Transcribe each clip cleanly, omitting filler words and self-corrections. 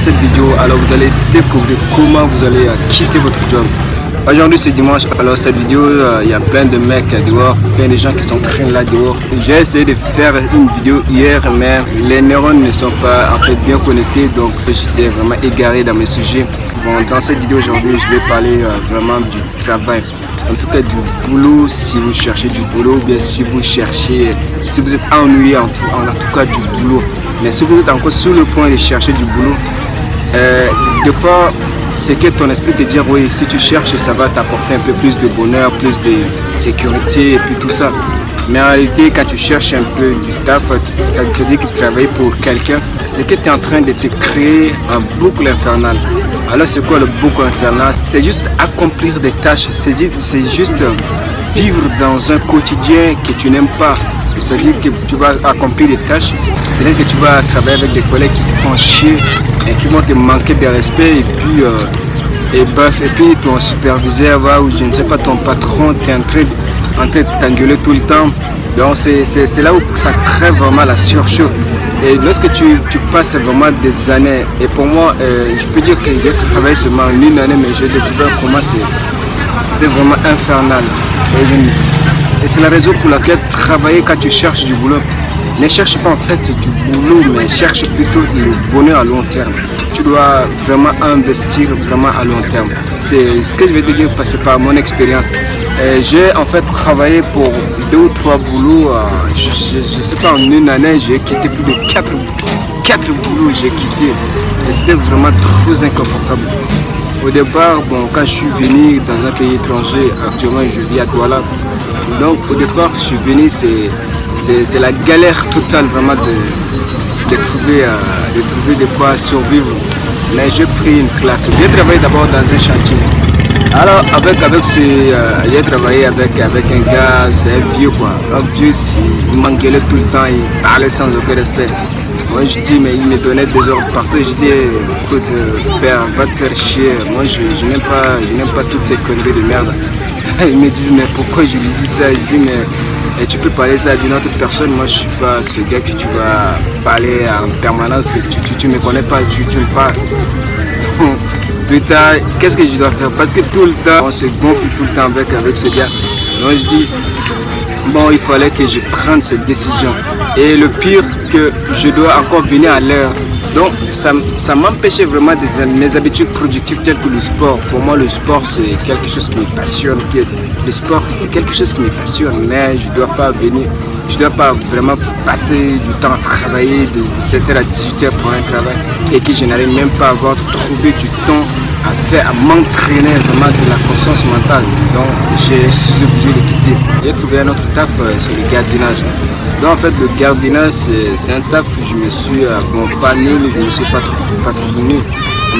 cette vidéo, alors vous allez découvrir comment vous allez quitter votre job. Aujourd'hui c'est dimanche, alors cette vidéo, il y a plein de mecs dehors, plein de gens qui sont traînés là dehors. J'ai essayé de faire une vidéo hier, mais les neurones ne sont pas en fait bien connectés, donc j'étais vraiment égaré dans mes sujets. Bon, dans cette vidéo aujourd'hui, je vais parler vraiment du travail. En tout cas du boulot, si vous cherchez du boulot, ou bien si vous êtes ennuyé en tout cas du boulot. Mais si vous êtes encore sur le point de chercher du boulot, des fois c'est que ton esprit te dit oui, si tu cherches ça va t'apporter un peu plus de bonheur, plus de sécurité et puis tout ça. Mais en réalité quand tu cherches un peu du taf, ça dit que tu travailles pour quelqu'un, c'est que tu es en train de te créer un boucle infernal. Alors c'est quoi le boucle infernal? C'est juste accomplir des tâches, c'est juste vivre dans un quotidien que tu n'aimes pas. C'est-à-dire que tu vas accomplir des tâches, peut-être que tu vas travailler avec des collègues qui te font chier et qui vont te manquer de respect et puis ton superviseur va, ou je ne sais pas, ton patron t'es en train de t'engueuler tout le temps. Donc c'est là où ça crée vraiment la surchauffe. Et lorsque tu passes vraiment des années, et pour moi je peux dire que j'ai travaillé seulement une année, mais j'ai découvert comment c'était vraiment infernal. Et c'est la raison pour laquelle travailler quand tu cherches du boulot, ne cherche pas en fait du boulot, mais cherche plutôt le bonheur à long terme. Tu dois vraiment investir vraiment à long terme. C'est ce que je vais te dire, passer par mon expérience. J'ai en fait travaillé pour 2 ou 3 boulots, je ne sais pas, en une année j'ai quitté plus de 4 boulots, j'ai quitté. Et c'était vraiment trop inconfortable. Au départ, bon, quand je suis venu dans un pays étranger, actuellement je vis à Douala. Donc au départ je suis venu, c'est la galère totale vraiment de trouver de quoi survivre. Mais j'ai pris une claque. J'ai travaillé d'abord dans un chantier. Alors j'ai travaillé avec un gars, c'est un vieux quoi. Un vieux, il m'engueulait tout le temps, il parlait sans aucun respect. Moi je dis, mais il me donnait des ordres partout. Je dis, écoute père, va te faire chier. Moi je n'aime pas toutes ces conneries de merde. Ils me disent, mais pourquoi je lui dis ça? Je dis, mais tu peux parler ça d'une autre personne. Moi je suis pas ce gars que tu vas parler en permanence. Tu me connais pas, tu me parles. Plus tard, qu'est-ce que je dois faire? Parce que tout le temps, on se gonfle tout le temps avec ce gars. Donc je dis, bon, il fallait que je prenne cette décision. Et le pire, que je dois encore venir à l'heure. Donc ça m'empêchait vraiment de mes habitudes productives telles que le sport. Pour moi le sport c'est quelque chose qui me passionne. Le sport c'est quelque chose qui me passionne, mais je ne dois pas vraiment passer du temps à travailler de 7h à 18h pour un travail et que je n'arrive même pas à avoir trouvé du temps à m'entraîner vraiment de la conscience mentale. Donc je suis obligé de quitter. J'ai trouvé un autre taf sur le gardiennage. Donc en fait le gardiennage c'est un taf où je me suis pas nul, je ne me suis pas trop nul.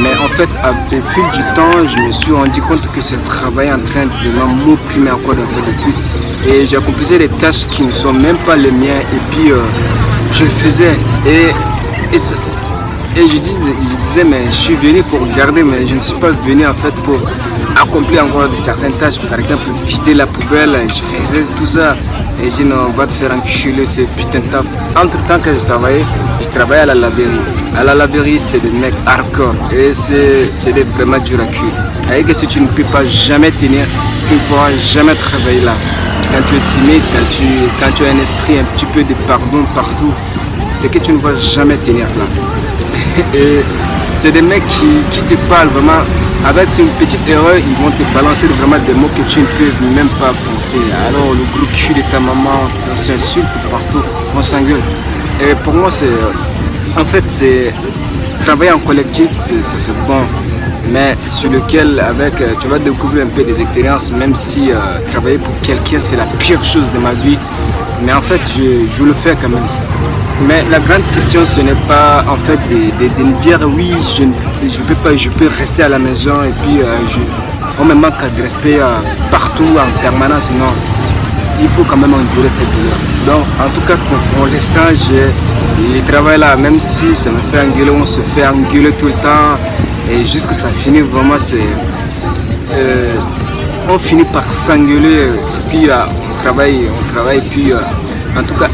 Mais en fait au fil du temps je me suis rendu compte que ce travail est en train de vraiment m'opprimer encore un peu de plus. Et j'accomplissais des tâches qui ne sont même pas les miennes et puis je le faisais et je disais mais je suis venu pour regarder, mais je ne suis pas venu en fait pour accomplir encore de certaines tâches. Par exemple vider la poubelle, je faisais tout ça. Et je dis non, on va te faire enculer ce putain de taf. Entre temps que je travaillais à la laverie. À la laverie c'est des mecs hardcore et c'est vraiment dur à cuire. C'est-à-dire que si tu ne peux pas jamais tenir, tu ne pourras jamais travailler là. Quand tu es timide, quand tu as un esprit un petit peu de pardon partout, c'est que tu ne vas jamais tenir là. Et c'est des mecs qui te parlent vraiment avec une petite erreur, ils vont te balancer vraiment des mots que tu ne peux même pas penser. Alors le gros cul de ta maman, on s'insulte partout, on s'engueule. Et pour moi c'est travailler en collectif, c'est bon, mais sur lequel tu vas découvrir un peu des expériences, même si travailler pour quelqu'un c'est la pire chose de ma vie. Mais en fait je le fais quand même. Mais la grande question ce n'est pas en fait de me dire oui je peux rester à la maison et puis on me manque de respect partout en permanence. Non, il faut quand même endurer cette douleur. Donc en tout cas pour l'instant je travaille là, même si ça me fait engueuler, on se fait engueuler tout le temps et jusqu'à ça finit vraiment on finit par s'engueuler et puis on travaille et puis en tout cas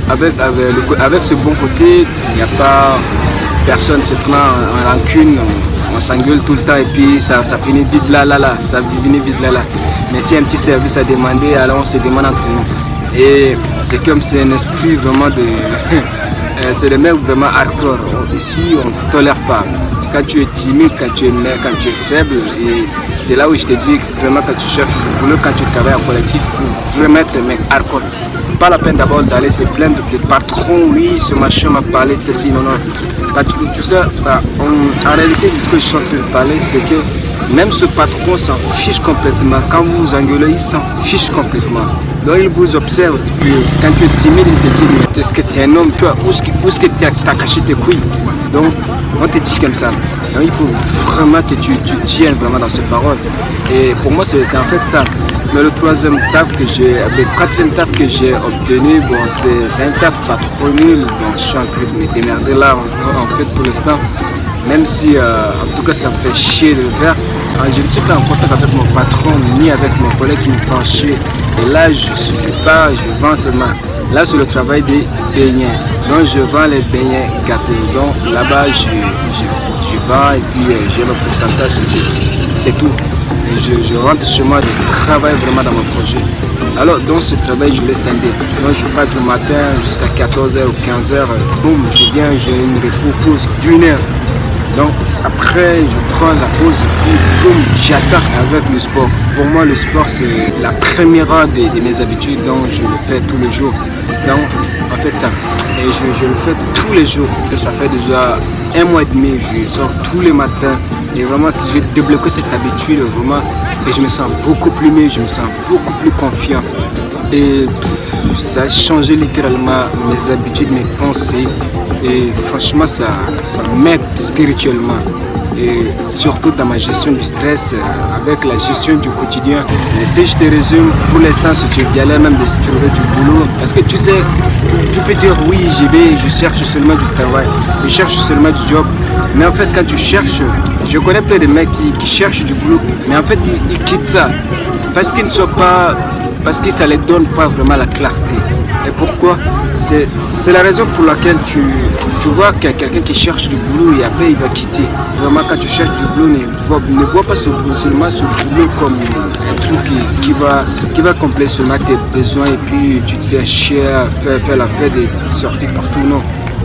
avec ce bon côté, il n'y a pas personne se prend en rancune, on s'engueule tout le temps et puis ça finit vite là, ça finit vite là. Mais si un petit service à demander, alors on se demande entre nous. Et c'est comme c'est un esprit vraiment de... c'est le mec vraiment hardcore. Ici, on ne tolère pas. Quand tu es timide, quand tu es faible, et c'est là où je te dis que vraiment quand tu cherches du boulot, quand tu travailles en collectif, il faut vraiment être un mec hardcore. Pas la peine d'abord d'aller se plaindre que le patron, oui, ce machin m'a parlé de ceci, non. Quand tu sais, en réalité, ce que je suis en train de parler, c'est que même ce patron s'en fiche complètement. Quand vous vous engueulez, il s'en fiche complètement. Donc il vous observe. Quand tu es timide, il te dit, mais est-ce que tu es un homme, tu vois, où est-ce que tu as caché tes couilles? Donc on te dit comme ça. Donc il faut vraiment que tu tiennes vraiment dans ces paroles. Et pour moi, c'est en fait ça. Mais le troisième taf que j'ai, le quatrième taf que j'ai obtenu, bon, c'est un taf pas trop nul. Bon, je suis en train de me démerder là, en fait, pour l'instant. Même si, en tout cas, ça me fait chier de le faire. Je ne suis pas en contact avec mon patron, ni avec mes collègues qui me font chier. Et là, je vends seulement. Là, c'est le travail des beignets. Donc, je vends les beignets gâteaux. Donc, là-bas, je vends et puis j'ai le pourcentage, c'est tout. Et je rentre chez moi, je travaille vraiment dans mon projet. Alors, dans ce travail, je l'ai scindé. Donc, je pars du matin jusqu'à 14h ou 15h. Boum, je viens, j'ai une repos d'une heure. Donc, après, je prends la pause et puis, boum, j'attaque avec le sport. Pour moi, le sport, c'est la première de mes habitudes. Donc, je le fais tous les jours. Donc, en fait, ça. Et je le fais tous les jours. Et ça fait déjà 1 mois et demi. Je sors tous les matins. Et vraiment, si j'ai débloqué cette habitude, vraiment, et je me sens beaucoup plus mieux, je me sens beaucoup plus confiant. Et ça a changé littéralement mes habitudes, mes pensées. Et franchement, ça m'aide spirituellement. Et surtout dans ma gestion du stress, avec la gestion du quotidien. Et si je te résume, pour l'instant, si tu galères même de trouver du boulot, parce que tu sais, tu peux dire oui, j'y vais, je cherche seulement du travail, je cherche seulement du job. Mais en fait, quand tu cherches, je connais plein de mecs qui cherchent du boulot, mais en fait, ils quittent ça parce qu'ils ne sont pas, parce que ça ne les donne pas vraiment la clarté. Et pourquoi? C'est la raison pour laquelle tu vois qu'il y a quelqu'un qui cherche du boulot et après il va quitter. Vraiment, quand tu cherches du boulot, ne vois pas seulement ce boulot comme un truc qui va combler seulement tes besoins et puis tu te fais chier à faire la fête et sortir partout. Non.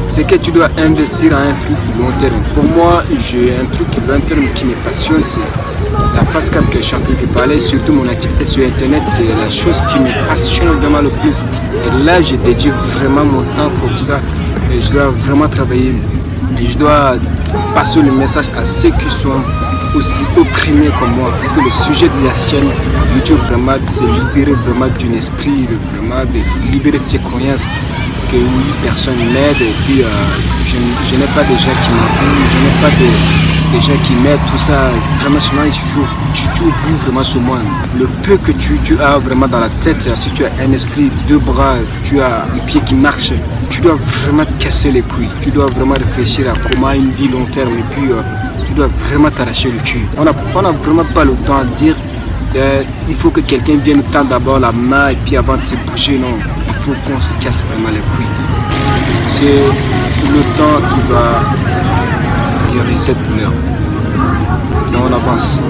C'est que tu dois investir en un truc long terme. Pour moi, j'ai un truc long terme qui me passionne, c'est la facecam que je suis en train de parler, surtout mon activité sur internet, c'est la chose qui me passionne vraiment le plus. Et là, je dédie vraiment mon temps pour ça. Et je dois vraiment travailler. Et je dois passer le message à ceux qui sont aussi opprimés comme moi. Parce que le sujet de la chaîne YouTube, vraiment, c'est libérer vraiment d'un esprit, vraiment de libérer de ses croyances. Que oui, personne m'aide et puis je n'ai pas de gens qui m'entourent, je n'ai pas de gens qui m'aident, tout ça. Vraiment, sinon, tu oublies vraiment ce monde. Le peu que tu as vraiment dans la tête, si tu as un esprit, 2 bras, tu as un pied qui marche, tu dois vraiment te casser les couilles. Tu dois vraiment réfléchir à comment une vie long terme et puis tu dois vraiment t'arracher le cul. On n'a vraiment pas le temps de dire il faut que quelqu'un vienne tendre d'abord la main et puis avant de se bouger, non. Il faut qu'on se casse vraiment les couilles. C'est le temps qui va guérir cette douleur. Donc on avance.